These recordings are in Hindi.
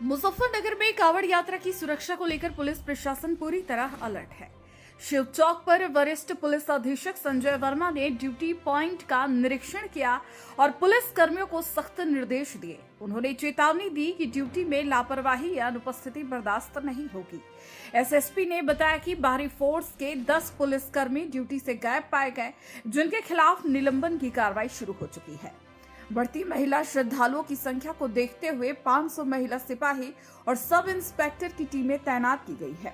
मुजफ्फरनगर में कांवड़ यात्रा की सुरक्षा को लेकर पुलिस प्रशासन पूरी तरह अलर्ट है। शिव चौक पर वरिष्ठ पुलिस अधीक्षक संजय वर्मा ने ड्यूटी पॉइंट का निरीक्षण किया और पुलिस कर्मियों को सख्त निर्देश दिए। उन्होंने चेतावनी दी कि ड्यूटी में लापरवाही या अनुपस्थिति बर्दाश्त नहीं होगी। एसएसपी ने बताया कि बाहरी फोर्स के 10 पुलिसकर्मी ड्यूटी से गायब पाए गए, जिनके खिलाफ निलंबन की कार्रवाई शुरू हो चुकी है। बढ़ती महिला श्रद्धालुओं की संख्या को देखते हुए 500 महिला सिपाही और सब इंस्पेक्टर की टीमें तैनात की गई है।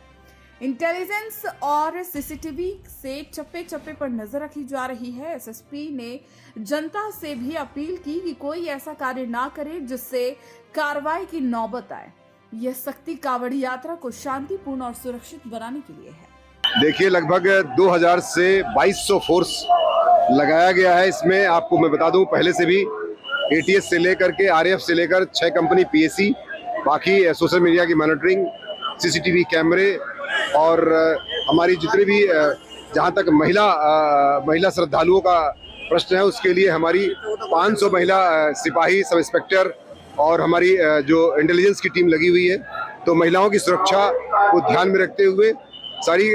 इंटेलिजेंस और सीसीटीवी से चप्पे चप्पे पर नजर रखी जा रही है। एसएसपी ने जनता से भी अपील की कि कोई ऐसा कार्य ना करे जिससे कार्रवाई की नौबत आए। यह सख्ती कांवड़ यात्रा को शांतिपूर्ण और सुरक्षित बनाने के लिए है। देखिए, लगभग 2000 से 2200 फोर्स लगाया गया है। इसमें आपको मैं बता दूं, पहले से भी एटीएस से लेकर के आरएएफ से लेकर 6 कंपनी पीएसी, बाकी सोशल मीडिया की मॉनिटरिंग, सीसीटीवी कैमरे और हमारी जितने भी जहां तक महिला श्रद्धालुओं का प्रश्न है, उसके लिए हमारी 500 महिला सिपाही, सब इंस्पेक्टर और हमारी जो इंटेलिजेंस की टीम लगी हुई है। तो महिलाओं की सुरक्षा को ध्यान में रखते हुए सारी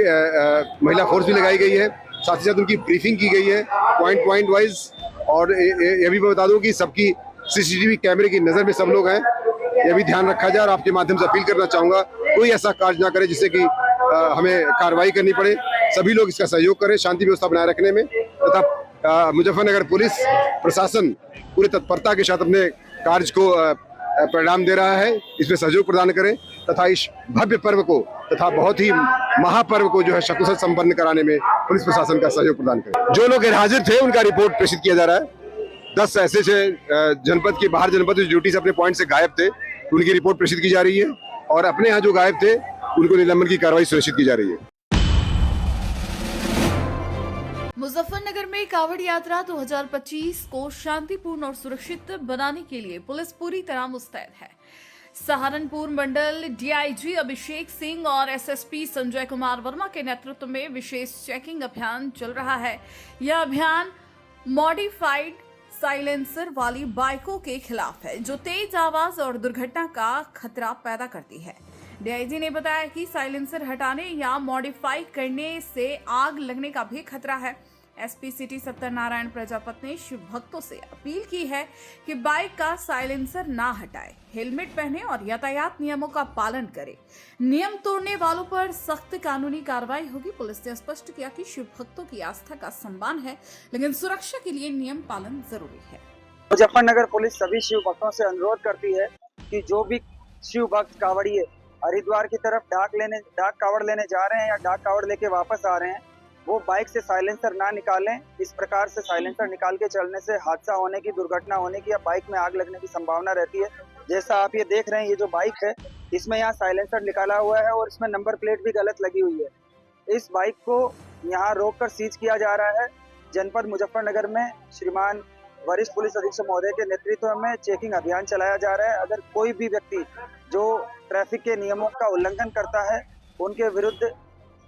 महिला फोर्स भी लगाई गई है। साथ ही साथ उनकी ब्रीफिंग की गई है पॉइंट वाइज। और ये भी मैं बता दूं कि सबकी सीसीटीवी कैमरे की नज़र में सब लोग हैं, ये भी ध्यान रखा जाए। और आपके माध्यम से अपील करना चाहूँगा, कोई ऐसा कार्य ना करे जिससे कि हमें कार्रवाई करनी पड़े। सभी लोग इसका सहयोग करें शांति व्यवस्था बनाए रखने में, तथा मुजफ्फरनगर पुलिस प्रशासन पूरी तत्परता के साथ अपने कार्य को परिणाम दे रहा है। इसमें सहयोग प्रदान करें तथा इस भव्य पर्व को तथा बहुत ही महापर्व को जो है सकुशल संपन्न कराने में पुलिस प्रशासन का सहयोग प्रदान करें। जो लोग गैरहाजिर थे उनका रिपोर्ट प्रेषित किया जा रहा है। 10 ऐसे जनपद के बाहर जनपद ड्यूटी से अपने पॉइंट से गायब थे, उनकी रिपोर्ट प्रेषित की जा रही है। और अपने यहाँ जो गायब थे उनको निलंबन की कार्रवाई सुनिश्चित की जा रही है। मुजफ्फरनगर में कांवड़ यात्रा 2025 को शांतिपूर्ण और सुरक्षित बनाने के लिए पुलिस पूरी तरह मुस्तैद है। सहारनपुर मंडल डीआईजी अभिषेक सिंह और एसएसपी संजय कुमार वर्मा के नेतृत्व में विशेष चेकिंग अभियान चल रहा है। यह अभियान मॉडिफाइड साइलेंसर वाली बाइकों के खिलाफ है, जो तेज आवाज और दुर्घटना का खतरा पैदा करती है। डीआईजी ने बताया कि साइलेंसर हटाने या मॉडिफाई करने से आग लगने का भी खतरा है। एसपी सिटी सत्यनारायण प्रजापत ने शिव भक्तों से अपील की है कि बाइक का साइलेंसर ना हटाए, हेलमेट पहने और यातायात नियमों का पालन करें। नियम तोड़ने वालों पर सख्त कानूनी कार्रवाई होगी। पुलिस ने स्पष्ट किया कि शिव भक्तों की आस्था का सम्मान है, लेकिन सुरक्षा के लिए नियम पालन जरूरी है। मुजफ्फरनगर पुलिस सभी शिव भक्तों से अनुरोध करती है कि जो भी शिव भक्त कांवड़िए हरिद्वार की तरफ डाक कांवड़ लेने जा रहे हैं या डाक कांवड़ लेके वापस आ रहे हैं, वो बाइक से साइलेंसर ना निकालें। इस प्रकार से साइलेंसर निकाल के चलने से हादसा होने की, दुर्घटना होने की या बाइक में आग लगने की संभावना रहती है। जैसा आप ये देख रहे हैं, ये जो बाइक है इसमें यहाँ साइलेंसर निकाला हुआ है और इसमें नंबर प्लेट भी गलत लगी हुई है। इस बाइक को यहाँ रोककर सीज किया जा रहा है। जनपद मुजफ्फरनगर में श्रीमान वरिष्ठ पुलिस अधीक्षक महोदय के नेतृत्व में चेकिंग अभियान चलाया जा रहा है। अगर कोई भी व्यक्ति जो ट्रैफिक के नियमों का उल्लंघन करता है, उनके विरुद्ध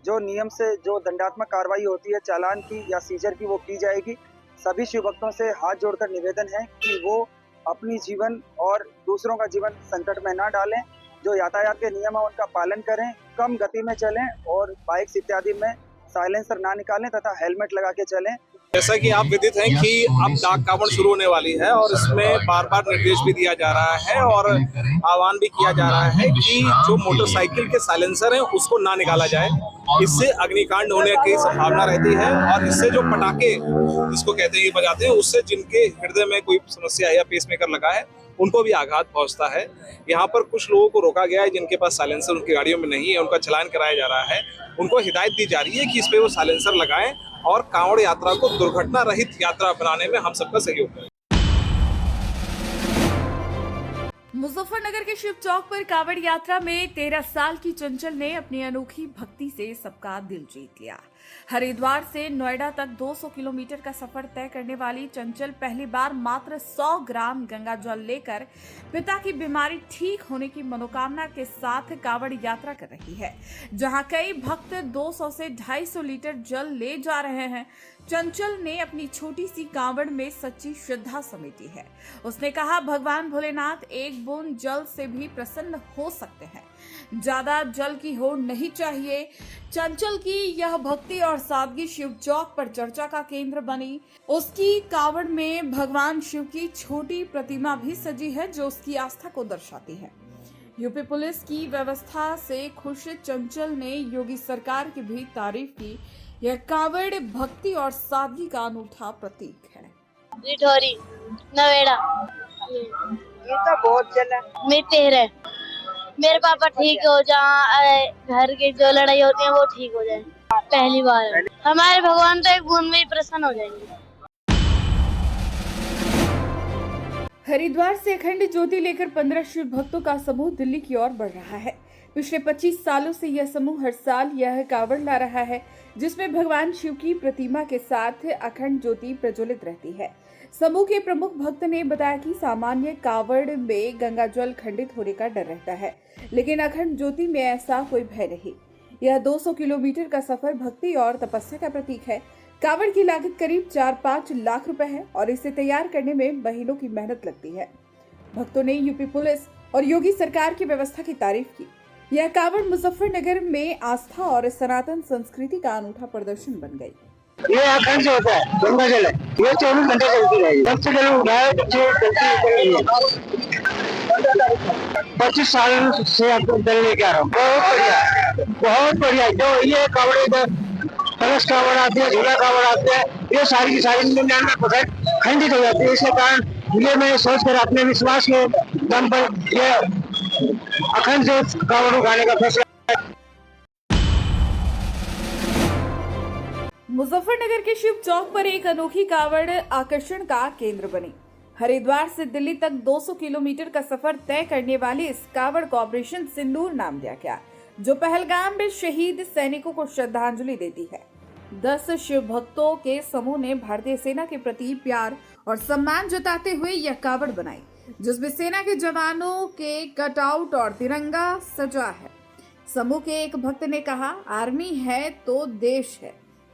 जो नियम से जो दंडात्मक कार्रवाई होती है, चालान की या सीजर की, वो की जाएगी। सभी शिव भक्तों से हाथ जोड़कर निवेदन है कि वो अपनी जीवन और दूसरों का जीवन संकट में ना डालें। जो यातायात के नियम है उनका पालन करें, कम गति में चलें और बाइक्स इत्यादि में साइलेंसर ना निकालें तथा हेलमेट लगा के चलें। जैसा कि आप विदित हैं कि अब डाक कांवड़ शुरू होने वाली है और इसमें बार बार निर्देश भी दिया जा रहा है और आह्वान भी किया जा रहा है कि जो मोटरसाइकिल के साइलेंसर हैं उसको ना निकाला जाए। इससे अग्निकांड होने की संभावना रहती है और इससे जो पटाखे जिसको कहते हैं ये बजाते हैं, उससे जिनके हृदय में कोई समस्या है या पेसमेकर लगा है उनको भी आघात पहुंचता है। यहाँ पर कुछ लोगों को रोका गया है जिनके पास साइलेंसर उनकी गाड़ियों में नहीं है, उनका चालान कराया जा रहा है। उनको हिदायत दी जा रही है कि इस पे वो साइलेंसर लगाएं और कांवड़ यात्रा को दुर्घटना रहित यात्रा बनाने में हम सबका सहयोग करें। मुजफ्फरनगर के शिव चौक पर कांवड़ यात्रा में 13 साल की चंचल ने अपनी अनोखी भक्ति से सबका दिल जीत लिया। हरिद्वार से नोएडा तक 200 किलोमीटर का सफर तय करने वाली चंचल पहली बार मात्र 100 ग्राम गंगा जल लेकर पिता की बीमारी ठीक होने की मनोकामना के साथ कांवड़ यात्रा कर रही है, जहां कई भक्त 200 से 250 लीटर जल ले जा रहे हैं। चंचल ने अपनी छोटी सी कांवड़ में सच्ची श्रद्धा समेटी है। उसने कहा, भगवान भोलेनाथ एक बूंद जल से भी प्रसन्न हो सकते हैं, ज्यादा जल की होड़ नहीं चाहिए। चंचल की यह भक्ति और सादगी शिव चौक पर चर्चा का केंद्र बनी। उसकी कांवड़ में भगवान शिव की छोटी प्रतिमा भी सजी है, जो उसकी आस्था को दर्शाती है। यूपी पुलिस की व्यवस्था से खुश चंचल ने योगी सरकार की भी तारीफ की। यह कांवड़ भक्ति और सादगी का अनूठा प्रतीक है। रिठौरी नवेड़ा ये तो बहुत चला। मैं 13 मेरे पापा ठीक हो जाए, घर की जो लड़ाई होती है वो ठीक हो जाए। पहली बार हमारे भगवान तो एक बूंद में ही प्रसन्न हो जाएंगे। हरिद्वार से अखंड ज्योति लेकर 15 शिव भक्तों का समूह दिल्ली की ओर बढ़ रहा है। पिछले 25 सालों से यह समूह हर साल यह कांवड़ ला रहा है, जिसमें भगवान शिव की प्रतिमा के साथ अखंड ज्योति प्रज्वलित रहती है। समूह के प्रमुख भक्त ने बताया कि सामान्य कांवड़ में गंगा जल खंडित होने का डर रहता है, लेकिन अखंड ज्योति में ऐसा कोई भय नहीं। यह 200 किलोमीटर का सफर भक्ति और तपस्या का प्रतीक है। कांवड़ की लागत करीब 4-5 लाख रुपए है और इसे तैयार करने में महीनों की मेहनत लगती है। भक्तों ने यूपी पुलिस और योगी सरकार की व्यवस्था की तारीफ की। यह कांवड़ मुजफ्फरनगर में आस्था और सनातन संस्कृति का अनूठा प्रदर्शन बन गई। ये अखंड जो होता है गंगा जल है, ये 24 घंटे चलती रहेगी। सबसे जल उठाए 25 साल से आपको जल लेके आ रहा हूँ। बहुत बढ़िया, बहुत बढ़िया। जो ये कांवड़े कलश कांवड़ आते हैं, झूला कांवड़ आते हैं, ये सारी की सारी 99% खंडित हो जाती है। इसके कारण ये मैं सोच कर अपने विश्वास के दम पर ये अखंड से कांवड़ उठाने का फैसला। मुजफ्फरनगर के शिव चौक पर एक अनोखी कांवड़ आकर्षण का केंद्र बनी। हरिद्वार से दिल्ली तक 200 किलोमीटर का सफर तय करने वाली इस कांवड़ को ऑपरेशन सिंदूर नाम दिया गया, जो पहलगाम में शहीद सैनिकों को श्रद्धांजलि देती है। 10 शिव भक्तों के समूह ने भारतीय सेना के प्रति प्यार और सम्मान जताते हुए यह कांवड़ बनाई, जिसमें सेना के जवानों के कटआउट और तिरंगा सजा है। समूह के एक भक्त ने कहा, आर्मी है तो देश है,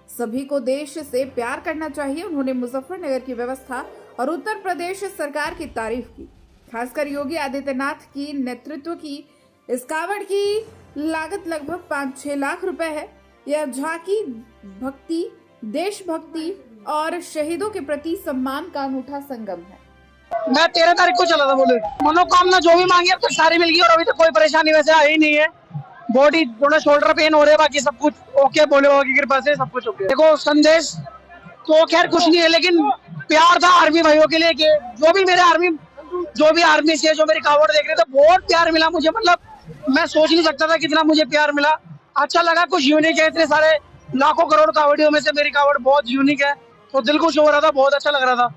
सभी को देश से प्यार करना चाहिए। उन्होंने मुजफ्फरनगर की व्यवस्था और उत्तर प्रदेश सरकार की तारीफ की, खासकर योगी आदित्यनाथ की नेतृत्व की। इस कांवड़ की लागत लगभग 5-6 लाख रुपए है। यह झांकी भक्ति, देशभक्ति और शहीदों के प्रति सम्मान का अनूठा संगम है। मैं 13 तारीख को चला था। बोले मनोकामना जो भी मांगी अब तक सारी मिल गई और अभी तक कोई परेशानी वैसे आई नहीं है। बॉडी थोड़ा शोल्डर पेन हो रहे हैं, बाकी सब कुछ ओके, भोले बाबा की कृपा से सब कुछ ओके। देखो संदेश तो खैर कुछ नहीं है, लेकिन प्यार था आर्मी भाइयों के लिए कि जो भी आर्मी से जो मेरी कांवड़ देख रहे थे, बहुत प्यार मिला मुझे। मतलब मैं सोच नहीं सकता था कितना मुझे प्यार मिला। अच्छा लगा, कुछ यूनिक है। इतने सारे लाखों करोड़ कांवड़ियों में से मेरी कांवड़ बहुत यूनिक है, तो दिल खुश हो रहा था, बहुत अच्छा लग रहा था।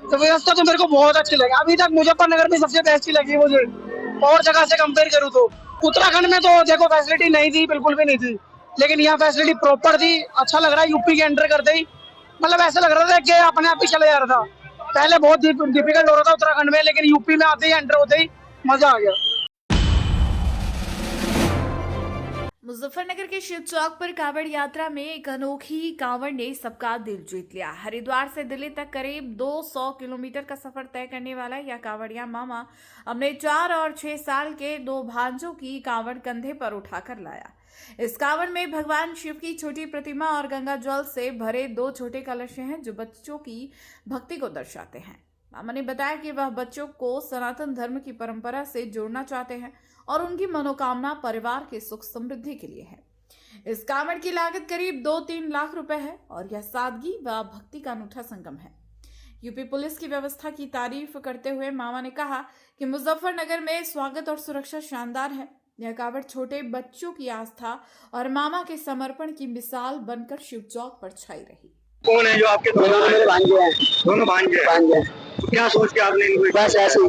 तो व्यवस्था तो मेरे को बहुत अच्छी लगी। अभी तक मुजफ्फरनगर में सबसे बेस्ट ही लगी मुझे, और जगह से कंपेयर करूँ तो। उत्तराखंड में तो देखो फैसिलिटी नहीं थी, बिल्कुल भी नहीं थी, लेकिन यहाँ फैसिलिटी प्रॉपर थी। अच्छा लग रहा है। यूपी के एंटर करते ही मतलब ऐसा लग रहा था कि अपने आप ही चले जा रहा था। पहले बहुत डिफिकल्ट हो रहा था उत्तराखंड में, लेकिन यूपी में आते ही एंटर होते ही मजा आ गया। मुजफ्फरनगर के शिव चौक पर कांवड़ यात्रा में एक अनोखी कांवड़ ने सबका दिल जीत लिया। हरिद्वार से दिल्ली तक करीब 200 किलोमीटर का सफर तय करने वाला यह कांवड़िया मामा अपने 4 और 6 साल के 2 भांजों की कांवड़ कंधे पर उठाकर लाया। इस कांवड़ में भगवान शिव की छोटी प्रतिमा और गंगा जल से भरे 2 छोटे कलश हैं, जो बच्चों की भक्ति को दर्शाते हैं। मामा ने बताया कि वह बच्चों को सनातन धर्म की परंपरा से जोड़ना चाहते हैं और उनकी मनोकामना परिवार के सुख समृद्धि के लिए है। इस कांवड़ की लागत करीब 2-3 लाख रुपए है और यह सादगी व भक्ति का अनूठा संगम है। यूपी पुलिस की व्यवस्था की तारीफ करते हुए मामा ने कहा कि मुजफ्फरनगर में स्वागत और सुरक्षा शानदार है। यह कांवड़ छोटे बच्चों की आस्था और मामा के समर्पण की मिसाल बनकर शिव चौक पर छाई रही। कौन है जो आपके दोनों मेरे भांजे हैं? दोनों भांजे हैं। क्या सोच के आपने इनको? बस ऐसे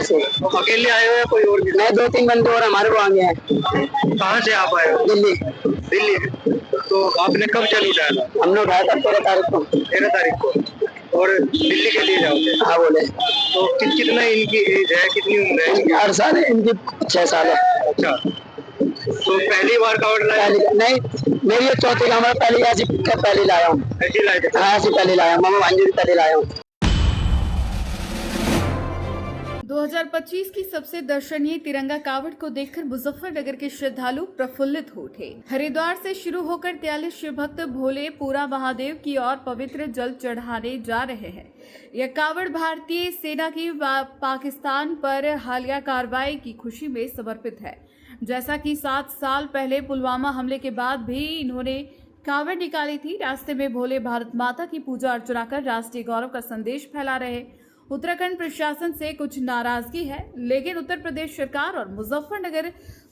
तो अकेले आए हो या कोई और? नहीं, 2-3 बंदे और हमारे को आगे हैं। कहाँ से आप आए हो? दिल्ली। तो आपने कब जल उठाया था? हमने उठाया था 13 तारीख को। 13 तारीख को। और दिल्ली के लिए जाओगे? हाँ बोले। तो कितना इनकी एज है, कितनी उम्र है? 8 साल है इनकी, 6 साल है। अच्छा, तो पहली बार कावड़ लाया? नहीं, मेरी ये चौथी कावड़, पहली ऐसी पहली लाया हूँ। ऐसी लाए थे? हाँ, ऐसी पहली लाया, मामा भांजी भी पहली लाया हूँ। 2025 की सबसे दर्शनीय तिरंगा कावड़ को देखकर मुजफ्फरनगर के श्रद्धालु प्रफुल्लित हो उठे। हरिद्वार से शुरू होकर 43 शिव भक्त भोले पूरा महादेव की ओर पवित्र जल चढ़ाने जा रहे हैं। यह कावड़ भारतीय सेना की पाकिस्तान पर हालिया कार्रवाई की खुशी में समर्पित है। जैसा कि 7 साल पहले पुलवामा हमले के बाद भी इन्होंने कावड़ निकाली थी। रास्ते में भोले भारत माता की पूजा अर्चना कर राष्ट्रीय गौरव का संदेश फैला रहे। उत्तराखंड प्रशासन से कुछ नाराजगी है, लेकिन उत्तर प्रदेश सरकार और मुजफ्फरनगर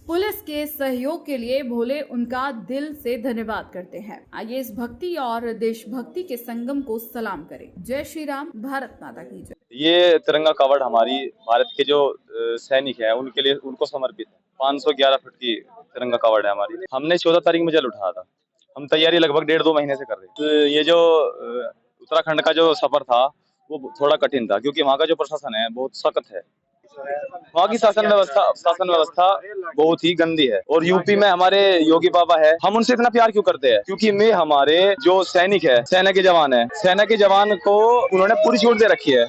पुलिस के सहयोग के लिए भोले उनका दिल से धन्यवाद करते हैं। आइए इस भक्ति और देशभक्ति के संगम को सलाम करें। जय श्री राम, भारत माता की जय। ये तिरंगा कावड़ हमारी भारत के जो सैनिक हैं उनके लिए, उनको समर्पित है। 511 फुट की तिरंगा कावड़ है हमारी। हमने 14 तारीख में जल उठाया था। हम तैयारी लगभग 1.5-2 महीने से कर रहे हैं। तो ये जो उत्तराखंड का जो सफर था वो थोड़ा कठिन था, क्योंकि वहाँ का जो प्रशासन है बहुत सख्त है। वहाँ की शासन व्यवस्था बहुत ही गंदी है। और यूपी में हमारे योगी बाबा है, हम उनसे इतना प्यार क्यों करते हैं? क्योंकि में हमारे जो सैनिक है, सेना के जवान है, सेना के जवान को उन्होंने पूरी छूट दे रखी है।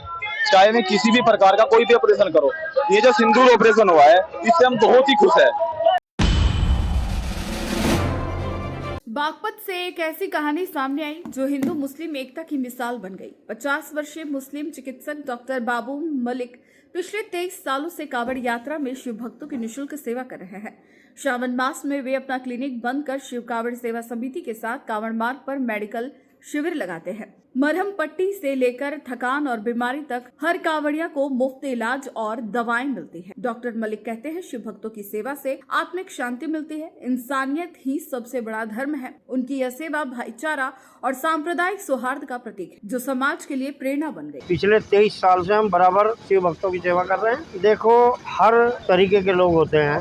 चाहे मैं किसी भी प्रकार का कोई भी ऑपरेशन करो। ये जो सिंदूर ऑपरेशन हुआ है, इससे हम बहुत ही खुश है। बागपत से एक ऐसी कहानी सामने आई जो हिंदू मुस्लिम एकता की मिसाल बन गई। 50 वर्षीय मुस्लिम चिकित्सक डॉक्टर बाबू मलिक पिछले 23 सालों से कावड़ यात्रा में शिव भक्तों की निःशुल्क सेवा कर रहे हैं। श्रावण मास में वे अपना क्लिनिक बंद कर शिव कावड़ सेवा समिति के साथ कावड़ मार्ग पर मेडिकल शिविर लगाते हैं। मरहम पट्टी से लेकर थकान और बीमारी तक हर कावड़िया को मुफ्त इलाज और दवाएं मिलती हैं। डॉक्टर मलिक कहते हैं, शिव भक्तों की सेवा से आत्मिक शांति मिलती है। इंसानियत ही सबसे बड़ा धर्म है। उनकी यह सेवा भाईचारा और सांप्रदायिक सौहार्द का प्रतीक है, जो समाज के लिए प्रेरणा बन गई। पिछले 23 साल से हम बराबर शिव भक्तों की सेवा कर रहे हैं। देखो, हर तरीके के लोग होते हैं,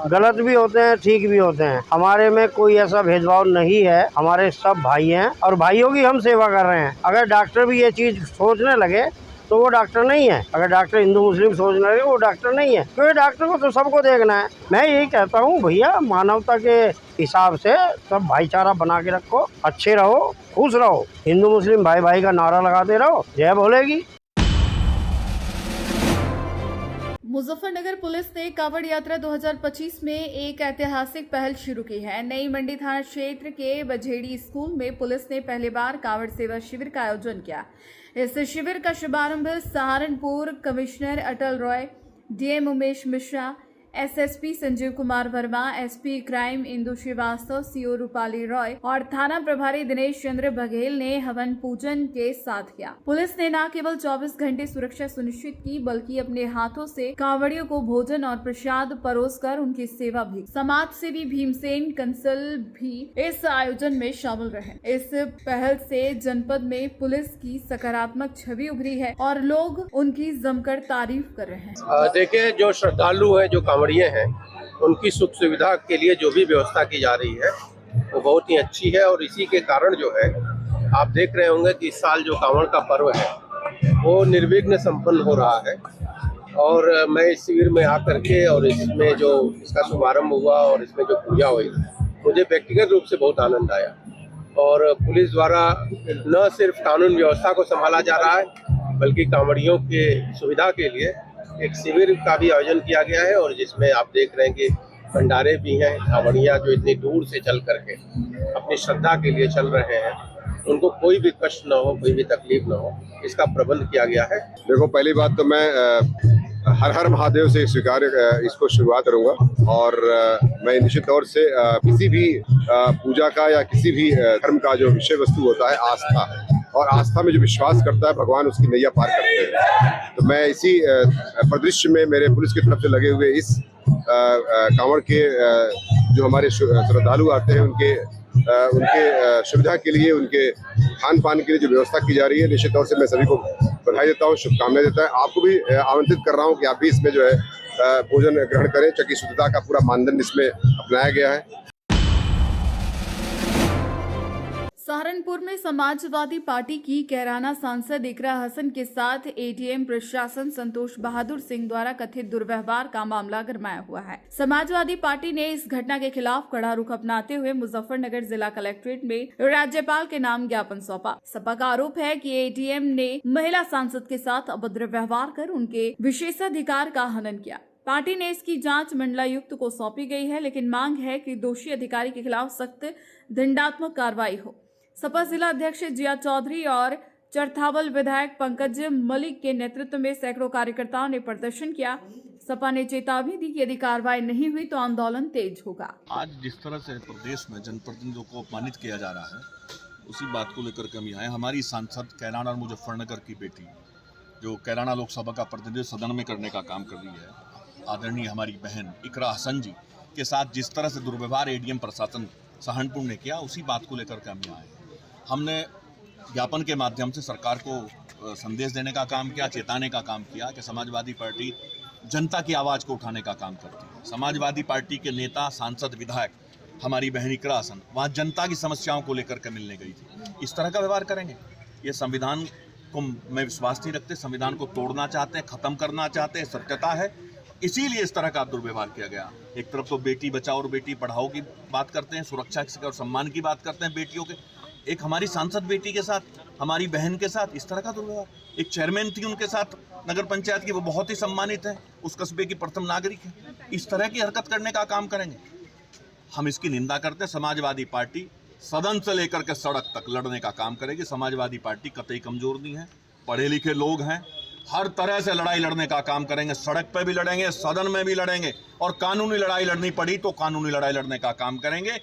गलत भी होते हैं, ठीक भी होते हैं। हमारे में कोई ऐसा भेदभाव नहीं है। हमारे सब भाई हैं और भाइयों की हम सेवा कर रहे हैं। अगर डॉक्टर भी ये चीज सोचने लगे तो वो डॉक्टर नहीं है। अगर डॉक्टर हिंदू मुस्लिम सोचने लगे वो डॉक्टर नहीं है, क्योंकि डॉक्टर को तो सबको देखना है। मैं यही कहता हूँ, भैया मानवता के हिसाब से सब भाईचारा बना के रखो, अच्छे रहो, खुश रहो, हिंदू मुस्लिम भाई भाई का नारा लगाते रहो, जय भोलेगी। मुजफ्फरनगर पुलिस ने कावड़ यात्रा 2025 में एक ऐतिहासिक पहल शुरू की है। नई मंडी थाना क्षेत्र के बझेड़ी स्कूल में पुलिस ने पहली बार कावड़ सेवा शिविर का आयोजन किया। इस शिविर का शुभारंभ Saharanpur commissioner Atal Roy, DM Umesh Mishra, SSP Sanjeev Kumar Verma, SP crime Indu Srivastava, CO Rupali Roy और थाना प्रभारी दिनेश चंद्र बघेल ने हवन पूजन के साथ किया। पुलिस ने न केवल 24 घंटे सुरक्षा सुनिश्चित की, बल्कि अपने हाथों से कांवड़ियों को भोजन और प्रसाद परोसकर उनकी सेवा भी। समाज सेवी भीमसेन कंसल भी इस आयोजन में शामिल रहे। इस पहल से जनपद में पुलिस की सकारात्मक छवि उभरी है और लोग उनकी जमकर तारीफ कर रहे हैं। देखिए, जो श्रद्धालु है, जो कांवड़िए हैं, उनकी सुख सुविधा के लिए जो भी व्यवस्था की जा रही है वो बहुत ही अच्छी है। और इसी के कारण जो है, आप देख रहे होंगे कि इस साल जो कांवड़ का पर्व है वो निर्विघ्न संपन्न हो रहा है। और मैं इस शिविर में आकर के और इसमें जो इसका शुभारंभ हुआ और इसमें जो पूजा हुई, मुझे व्यक्तिगत रूप से बहुत आनंद आया। और पुलिस द्वारा न सिर्फ कानून व्यवस्था को संभाला जा रहा है, बल्कि कांवड़ियों के सुविधा के लिए एक शिविर का भी आयोजन किया गया है। और जिसमें आप देख रहे हैं कि भंडारे भी हैं। कांवड़िया जो इतनी दूर से चल करके अपनी श्रद्धा के लिए चल रहे हैं, उनको कोई भी कष्ट न हो, कोई भी तकलीफ न हो, इसका प्रबंध किया गया है। देखो, पहली बात तो मैं हर हर महादेव से स्वीकार इसको शुरुआत करूंगा। और मैं निश्चित तौर से किसी भी पूजा का या किसी भी धर्म का जो विषय वस्तु होता है आस्था, और आस्था में जो विश्वास करता है भगवान उसकी नैया पार करते हैं। तो मैं इसी परिदृश्य में मेरे पुलिस की तरफ से लगे हुए इस कांवड़ के जो हमारे श्रद्धालु आते हैं उनके सुविधा के लिए, उनके खान पान के लिए जो व्यवस्था की जा रही है, निश्चित तौर से मैं सभी को बधाई देता हूँ, शुभकामनाएं देता है। आपको भी आमंत्रित कर रहा हूँ कि आप भी इसमें जो है भोजन ग्रहण करें, क्योंकि शुद्धता का पूरा मानदंड इसमें अपनाया गया है। सहारनपुर में समाजवादी पार्टी की कैराना सांसद इकरा हसन के साथ एटीएम प्रशासन संतोष बहादुर सिंह द्वारा कथित दुर्व्यवहार का मामला गरमाया हुआ है। समाजवादी पार्टी ने इस घटना के खिलाफ कड़ा रुख अपनाते हुए मुजफ्फरनगर जिला कलेक्ट्रेट में राज्यपाल के नाम ज्ञापन सौंपा। सपा का आरोप है कि एटीएम ने महिला सांसद के साथ अभद्र व्यवहार कर उनके विशेषाधिकार का हनन किया। पार्टी ने इसकी जांच मंडलायुक्त को सौंपी गई है, लेकिन मांग है कि दोषी अधिकारी के खिलाफ सख्त दंडात्मक कार्रवाई हो। सपा जिला अध्यक्ष जिया चौधरी और चरथावल विधायक पंकज मलिक के नेतृत्व में सैकड़ों कार्यकर्ताओं ने प्रदर्शन किया। सपा ने चेतावनी दी कि यदि कार्रवाई नहीं हुई तो आंदोलन तेज होगा। आज जिस तरह से प्रदेश में जनप्रतिनिधियों को अपमानित किया जा रहा है, उसी बात को लेकर के हम यहाँ हैं। हमारी सांसद कैराना और मुजफ्फरनगर की बेटी, जो कैराना लोकसभा का प्रतिनिधित्व सदन में करने का काम कर रही है, आदरणीय हमारी बहन इकरा हसन जी के साथ जिस तरह से दुर्व्यवहार एडीएम प्रशासन सहारनपुर ने किया, उसी बात को लेकर के हम यहाँ आए। हमने ज्ञापन के माध्यम से सरकार को संदेश देने का काम किया, चेताने का काम किया कि समाजवादी पार्टी जनता की आवाज़ को उठाने का काम करती है। समाजवादी पार्टी के नेता, सांसद, विधायक हमारी बहन इकरा हसन वहाँ जनता की समस्याओं को लेकर के मिलने गई थी। इस तरह का व्यवहार करेंगे, ये संविधान को में विश्वास नहीं रखते, संविधान को तोड़ना चाहते हैं, ख़त्म करना चाहते हैं, सत्यता है, इसीलिए इस तरह का दुर्व्यवहार किया गया। एक तरफ तो बेटी बचाओ और बेटी पढ़ाओ की बात करते हैं, सुरक्षा और सम्मान की बात करते हैं बेटियों के, एक हमारी सांसद बेटी के साथ, हमारी बहन के साथ इस तरह का दुर्व्यवहार। एक चेयरमैन थी उनके साथ नगर पंचायत की, वो बहुत ही सम्मानित है, उस कस्बे की प्रथम नागरिक है, इस तरह की हरकत करने का काम करेंगे। हम इसकी निंदा करते हैं। समाजवादी पार्टी सदन से लेकर के सड़क तक लड़ने का काम करेगी। समाजवादी पार्टी कतई कमजोर नहीं है, पढ़े लिखे लोग हैं, हर तरह से लड़ाई लड़ने का काम करेंगे। सड़क पे भी लड़ेंगे, सदन में भी लड़ेंगे, और कानूनी लड़ाई लड़नी पड़ी तो कानूनी लड़ाई लड़ने का काम करेंगे।